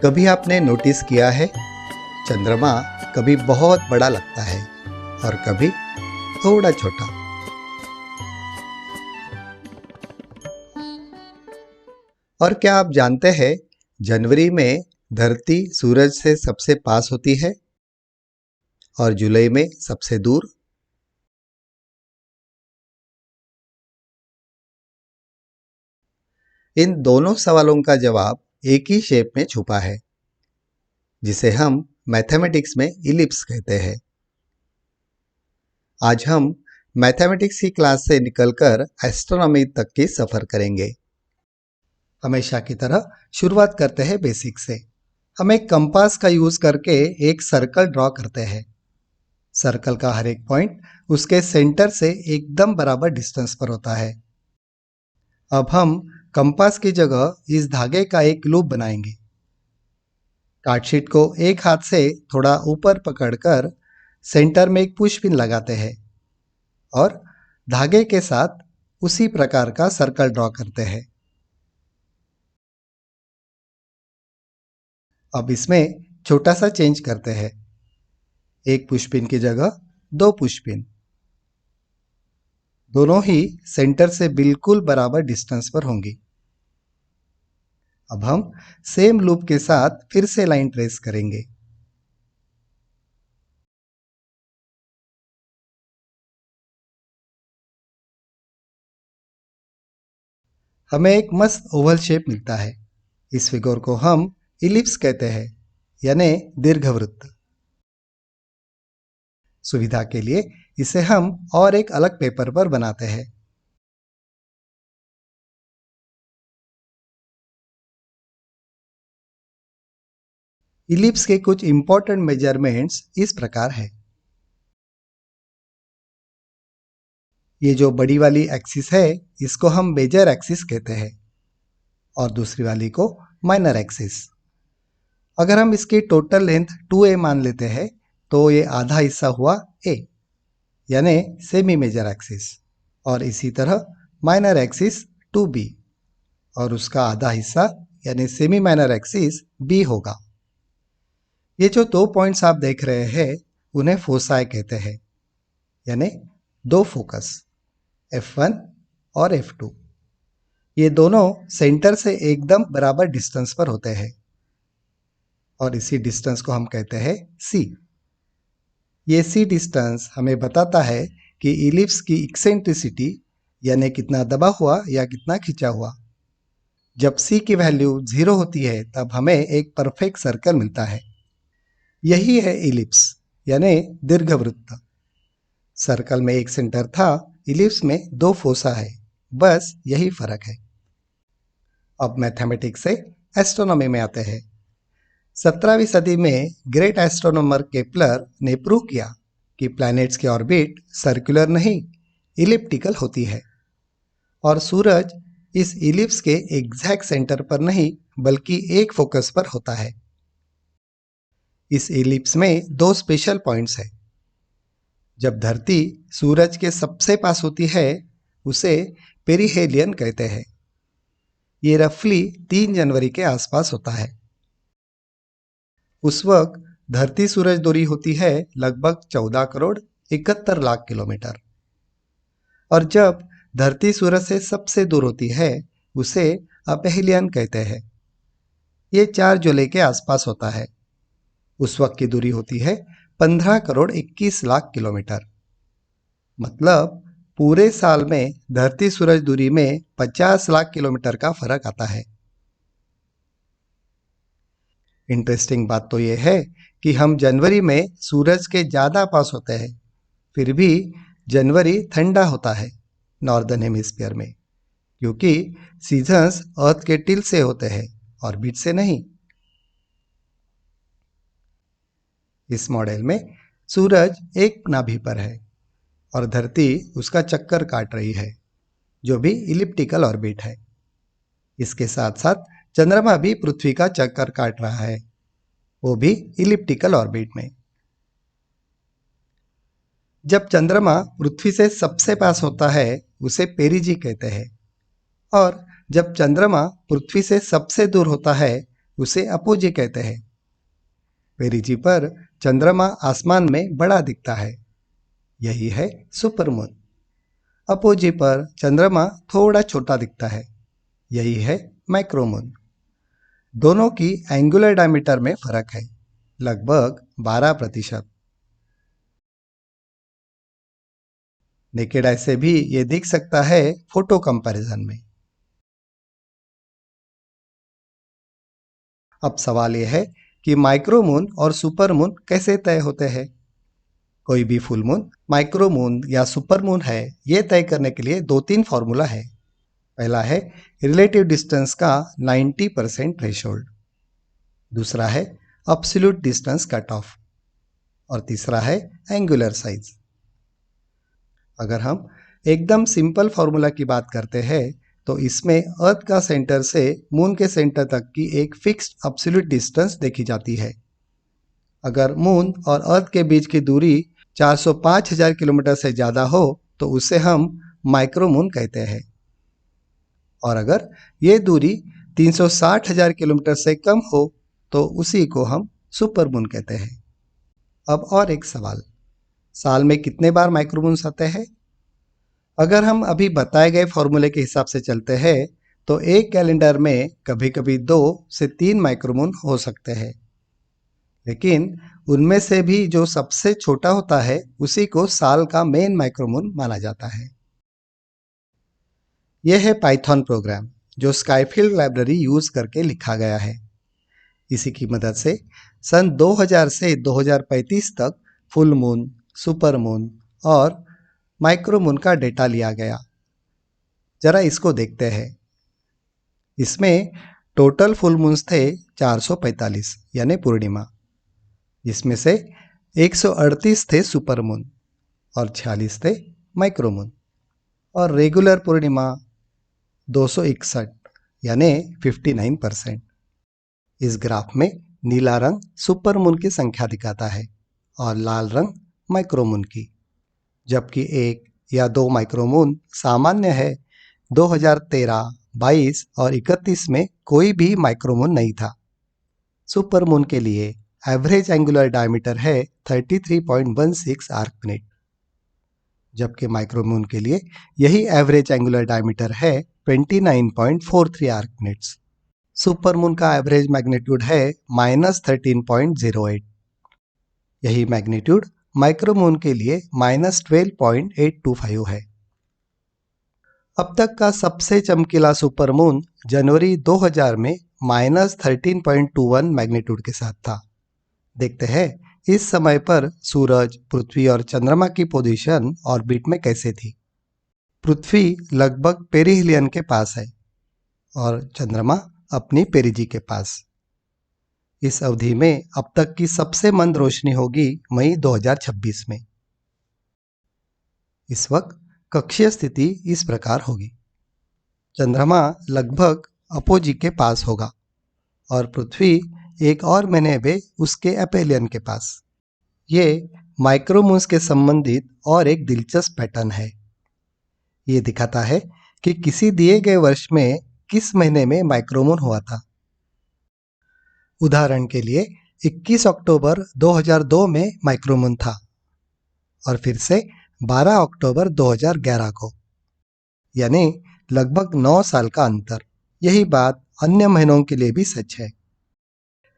कभी आपने नोटिस किया है, चंद्रमा कभी बहुत बड़ा लगता है और कभी थोड़ा छोटा। और क्या आप जानते हैं, जनवरी में धरती सूरज से सबसे पास होती है और जुलाई में सबसे दूर। इन दोनों सवालों का जवाब एक ही शेप में छुपा है, जिसे हम मैथमेटिक्स में इलिप्स कहते हैं। आज हम मैथमेटिक्स की क्लास से निकलकर एस्ट्रोनॉमी तक की सफर करेंगे। हमेशा की तरह शुरुआत करते हैं बेसिक से। हम एक कंपास का यूज करके एक सर्कल ड्रॉ करते हैं। सर्कल का हर एक पॉइंट उसके सेंटर से एकदम बराबर डिस्टेंस पर होता है। अब हम कंपास की जगह इस धागे का एक लूप बनाएंगे। कार्डशीट को एक हाथ से थोड़ा ऊपर पकड़कर सेंटर में एक पुश पिन लगाते हैं और धागे के साथ उसी प्रकार का सर्कल ड्रॉ करते हैं। अब इसमें छोटा सा चेंज करते हैं। एक पुशपिन की जगह दो पुशपिन, दोनों ही सेंटर से बिल्कुल बराबर डिस्टेंस पर होंगी। अब हम सेम लूप के साथ फिर से लाइन ट्रेस करेंगे। हमें एक मस्त ओवल शेप मिलता है। इस फिगर को हम इलिप्स कहते हैं, यानी दीर्घवृत्त। सुविधा के लिए इसे हम और एक अलग पेपर पर बनाते हैं। इलिप्स के कुछ इंपॉर्टेंट मेजरमेंट्स इस प्रकार है। ये जो बड़ी वाली एक्सिस है, इसको हम मेजर एक्सिस कहते हैं और दूसरी वाली को माइनर एक्सिस। अगर हम इसकी टोटल लेंथ 2a मान लेते हैं तो ये आधा हिस्सा हुआ a, यानी सेमी मेजर एक्सिस, और इसी तरह माइनर एक्सिस 2b और उसका आधा हिस्सा यानी सेमी माइनर एक्सिस b होगा। ये जो दो पॉइंट्स आप देख रहे हैं उन्हें फोसाई कहते हैं, यानी दो फोकस F1 और F2। ये दोनों सेंटर से एकदम बराबर डिस्टेंस पर होते हैं और इसी डिस्टेंस को हम कहते हैं C। ये C डिस्टेंस हमें बताता है कि इलिप्स की एक्सेंट्रिसिटी, यानी कितना दबा हुआ या कितना खिंचा हुआ। जब C की वैल्यू 0 होती है तब हमें एक परफेक्ट सर्कल मिलता है। यही है इलिप्स, यानी दीर्घवृत्त। सर्कल में एक सेंटर था, इलिप्स में दो फोसा है, बस यही फर्क है। अब मैथमेटिक्स से एस्ट्रोनॉमी में आते हैं। 17वीं सदी में ग्रेट एस्ट्रोनॉमर केपलर ने प्रूव किया कि प्लैनेट्स की ऑर्बिट सर्कुलर नहीं, इलिप्टिकल होती है और सूरज इस इलिप्स के एग्जैक्ट सेंटर पर नहीं बल्कि एक फोकस पर होता है। इस इलिप्स में दो स्पेशल पॉइंट्स हैं। जब धरती सूरज के सबसे पास होती है उसे पेरिहेलियन कहते हैं। ये रफली 3 जनवरी के आसपास होता है। उस वक्त धरती सूरज दूरी होती है लगभग 14 करोड़ 71 लाख किलोमीटर, और जब धरती सूरज से सबसे दूर होती है उसे अपेलियन कहते हैं। ये 4 जुलाई के आसपास होता है। उस वक्त की दूरी होती है 15 करोड़ 21 लाख किलोमीटर। मतलब पूरे साल में धरती सूरज दूरी में 50 लाख किलोमीटर का फर्क आता है। इंटरेस्टिंग बात तो यह है कि हम जनवरी में सूरज के ज्यादा पास होते हैं, फिर भी जनवरी ठंडा होता है नॉर्दर्न हेमिस्फीयर में, क्योंकि सीजन्स अर्थ के टिल्ट से होते हैं, ऑर्बिट से नहीं। इस मॉडल में सूरज एक नाभि पर है और धरती उसका चक्कर काट रही है, जो भी इलिप्टिकल ऑर्बिट है। इसके साथ साथ चंद्रमा भी पृथ्वी का चक्कर काट रहा है, वो भी इलिप्टिकल ऑर्बिट में। जब चंद्रमा पृथ्वी से सबसे पास होता है उसे पेरिजी कहते हैं, और जब चंद्रमा पृथ्वी से सबसे दूर होता है उसे अपोजी कहते हैं। पेरिजी पर चंद्रमा आसमान में बड़ा दिखता है, यही है सुपरमून। अपोजी पर चंद्रमा थोड़ा छोटा दिखता है, यही है माइक्रोमून। दोनों की एंगुलर डायमीटर में फर्क है, लगभग 12%। नेकेड आई से भी ये दिख सकता है फोटो कंपैरिजन में। अब सवाल यह है कि माइक्रोमून और सुपरमून कैसे तय होते हैं। कोई भी फुल मून, माइक्रोमून या सुपरमून है, ये तय करने के लिए 2-3 फॉर्मूला है। पहला है रिलेटिव डिस्टेंस का 90% थ्रेशोल्ड, दूसरा है एब्सोल्यूट डिस्टेंस कट ऑफ, और तीसरा है एंगुलर साइज। अगर हम एकदम सिंपल फॉर्मूला की बात करते हैं तो इसमें अर्थ का सेंटर से मून के सेंटर तक की एक फिक्स्ड एब्सोल्यूट डिस्टेंस देखी जाती है। अगर मून और अर्थ के बीच की दूरी 405,000 किलोमीटर से ज़्यादा हो तो उसे हम माइक्रोमून कहते हैं, और अगर ये दूरी 360,000 किलोमीटर से कम हो तो उसी को हम सुपरमून कहते हैं। अब और एक सवाल, साल में कितने बार माइक्रोमून्स आते हैं? अगर हम अभी बताए गए फॉर्मूले के हिसाब से चलते हैं तो एक कैलेंडर में कभी कभी 2 से 3 माइक्रोमून हो सकते हैं, लेकिन उनमें से भी जो सबसे छोटा होता है उसी को साल का मेन माइक्रोमून माना जाता है। यह है पाइथन प्रोग्राम जो स्काईफील्ड लाइब्रेरी यूज करके लिखा गया है। इसी की मदद से सन 2000 से 2035 तक फुल मून, सुपर मून और माइक्रोमून का डेटा लिया गया। जरा इसको देखते हैं। इसमें टोटल फुल मून्स थे 445 यानी पूर्णिमा, जिसमें से 138 थे सुपर मून और 46 थे माइक्रोमून, और रेगुलर पूर्णिमा 261 यानी 59%। इस ग्राफ में नीला रंग सुपर मून की संख्या दिखाता है और लाल रंग माइक्रोमून की, जबकि 1 या 2 माइक्रोमून सामान्य है। 2013, 22 और 31 में कोई भी माइक्रोमून नहीं था। सुपर मून के लिए एवरेज एंगुलर डायमीटर है 33.16 आर्क मिनट, जबकि माइक्रोमून के लिए यही एवरेज एंगुलर डायमीटर है 29.43 आर्क मिनट्स। सुपरमून का एवरेज मैग्नीट्यूड है -13.08। यही मैग्नीट्यूड माइक्रोमून के लिए -12.825 है। अब तक का सबसे चमकीला सुपरमून जनवरी 2000 में -13.21 मैग्नीट्यूड के साथ था। देखते हैं इस समय पर सूरज, पृथ्वी और चंद्रमा की पोजीशन ऑर्बिट में कैसे थी। पृथ्वी लगभग पेरिहिलियन के पास है और चंद्रमा अपनी पेरिजी के पास। इस अवधि में अब तक की सबसे मंद रोशनी होगी मई 2026 में। इस वक्त कक्षीय स्थिति इस प्रकार होगी। चंद्रमा लगभग अपोजी के पास होगा और पृथ्वी एक और महीने में उसके एपेलियन के पास। ये माइक्रोमून्स के संबंधित और एक दिलचस्प पैटर्न है। ये दिखाता है कि किसी दिए गए वर्ष में किस महीने में माइक्रोमून हुआ था। उदाहरण के लिए 21 अक्टूबर 2002 में माइक्रोमून था और फिर से 12 अक्टूबर 2011 को, यानी लगभग 9 साल का अंतर। यही बात अन्य महीनों के लिए भी सच है।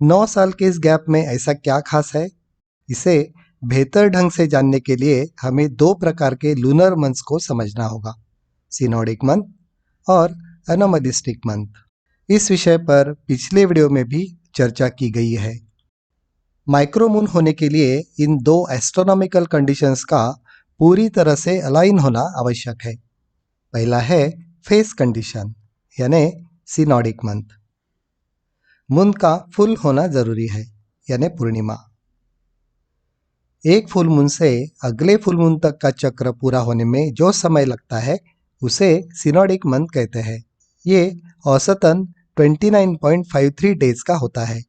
9 साल के इस गैप में ऐसा क्या खास है? इसे बेहतर ढंग से जानने के लिए हमें 2 प्रकार के लूनर मंथ्स को समझना होगा, सिनोडिक मंथ और एनोमलिस्टिक मंथ। इस विषय पर पिछले वीडियो में भी चर्चा की गई है। माइक्रोमून होने के लिए इन 2 एस्ट्रोनॉमिकल कंडीशंस का पूरी तरह से अलाइन होना आवश्यक है। पहला है फेस कंडीशन यानी सिनोडिक मंथ। मून का फुल होना जरूरी है यानी पूर्णिमा। एक फुल मून से अगले फुल मून तक का चक्र पूरा होने में जो समय लगता है उसे सिनोडिक मंथ कहते हैं। ये औसतन 29.53 डेज का होता है।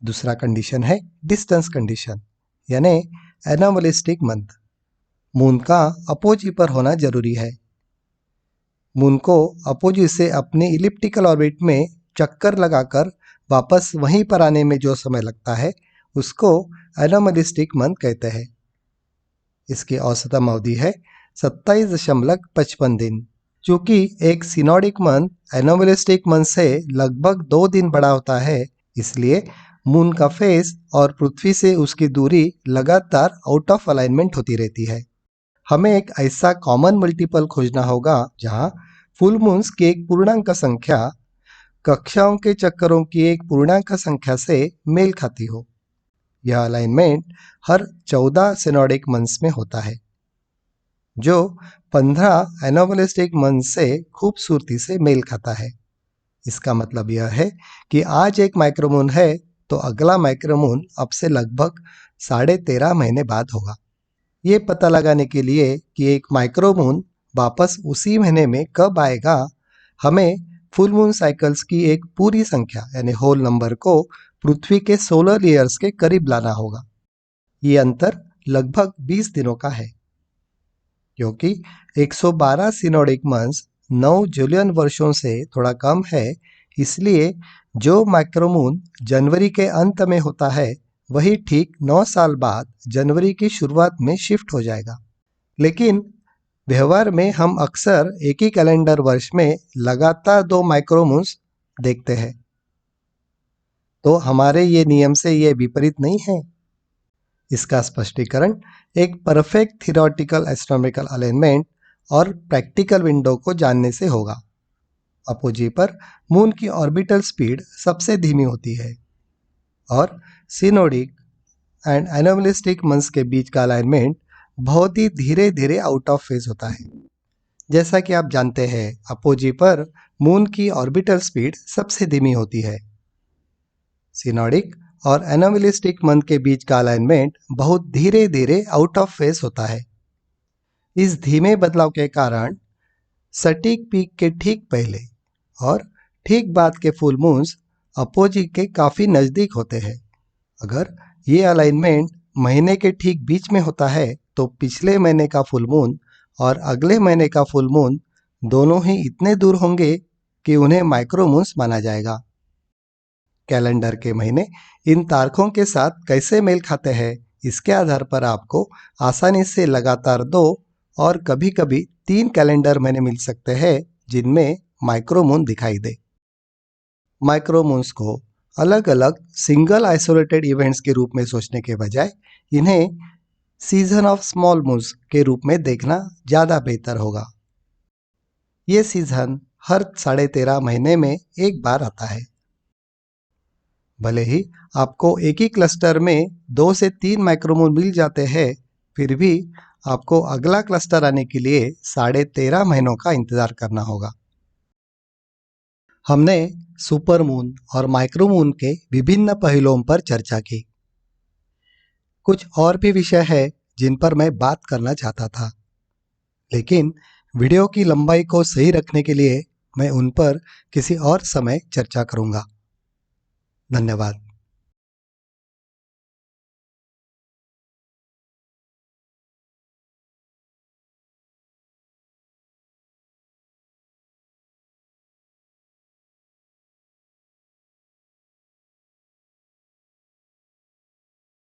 दूसरा कंडीशन है डिस्टेंस कंडीशन यानी एनोमलिस्टिक मंथ। मून का अपोजी पर होना जरूरी है। मून को अपोजी से अपनी इलिप्टिकल ऑर्बिट में चक्कर लगाकर वापस वहीं पर आने में जो समय लगता है उसको एनोमलिस्टिक मंथ कहते हैं। इसकी औसतम अवधि है 27.55 दिन। चूंकि एक सिनोडिक मंथ एनोमलिस्टिक मंथ से लगभग 2 दिन बड़ा होता है, इसलिए मून का फेस और पृथ्वी से उसकी दूरी लगातार आउट ऑफ अलाइनमेंट होती रहती है। हमें एक ऐसा कॉमन मल्टीपल खोजना होगा जहां फुल मून्स की एक पूर्णांक संख्या कक्षाओं के चक्करों की एक पूर्णांक संख्या से मेल खाती हो। यह अलाइनमेंट हर 14 सिनोडिक मंथ्स में होता है, जो 15 एनोमलिस्टिक मंथ से खूबसूरती से मेल खाता है। इसका मतलब यह है कि आज एक माइक्रोमून है तो अगला माइक्रोमून अब से लगभग 13.5 महीने बाद होगा। ये पता लगाने के लिए कि एक माइक्रोमून वापस उसी महीने में कब आएगा, हमें फुल मून साइकिल्स की एक पूरी संख्या यानी होल नंबर को पृथ्वी के सोलर ईयर्स के करीब लाना होगा। ये अंतर लगभग 20 दिनों का है। क्योंकि 112 सिनोडिक मंथ्स 9 जूलियन वर्षों से थोड़ा कम है, इसलिए जो माइक्रोमून जनवरी के अंत में होता है वही ठीक 9 साल बाद जनवरी की शुरुआत में शिफ्ट हो जाएगा। लेकिन व्यवहार में हम अक्सर एक ही कैलेंडर वर्ष में लगातार 2 माइक्रोमून्स देखते हैं, तो हमारे ये नियम से ये विपरीत नहीं है। इसका स्पष्टीकरण एक परफेक्ट थियोरेटिकल एस्ट्रोनॉमिकल अलाइनमेंट और प्रैक्टिकल विंडो को जानने से होगा। अपोजी पर मून की ऑर्बिटल स्पीड सबसे धीमी होती है और सिनोडिक एंड एनोमलिस्टिक मंथ्स के बीच का अलाइनमेंट बहुत ही धीरे धीरे आउट ऑफ फेज होता है। जैसा कि आप जानते हैं, अपोजी पर मून की ऑर्बिटल स्पीड सबसे धीमी होती है। सिनोडिक और एनोमलिस्टिक मंथ के बीच का अलाइनमेंट बहुत धीरे धीरे आउट ऑफ फेज होता है। इस धीमे बदलाव के कारण सटीक पीक के ठीक पहले और ठीक बाद के फुल मून्स अपोजी के काफी नजदीक होते हैं। अगर ये अलाइनमेंट महीने के ठीक बीच में होता है तो पिछले महीने का फुल मून और अगले महीने का फुल मून दोनों ही इतने दूर होंगे कि उन्हें माइक्रोमून्स माना जाएगा। कैलेंडर के महीने इन तारकों के साथ कैसे मेल खाते हैं, इसके आधार पर आपको आसानी से लगातार 2 और कभी कभी 3 कैलेंडर महीने मिल सकते हैं जिनमें माइक्रोमून दिखाई दे। माइक्रोमून्स को अलग अलग सिंगल आइसोलेटेड इवेंट्स के रूप में सोचने के बजाय इन्हें सीजन ऑफ स्मॉल मून्स के रूप में देखना ज़्यादा बेहतर होगा। ये सीजन हर 13.5 महीने में एक बार आता है। भले ही आपको एक ही क्लस्टर में 2 से 3 माइक्रोमून मिल जाते हैं, फिर भी आपको अगला क्लस्टर आने के लिए 13.5 महीनों का इंतजार करना होगा। हमने सुपरमून और माइक्रोमून के विभिन्न पहलुओं पर चर्चा की। कुछ और भी विषय है जिन पर मैं बात करना चाहता था, लेकिन वीडियो की लंबाई को सही रखने के लिए मैं उन पर किसी और समय चर्चा करूंगा। धन्यवाद।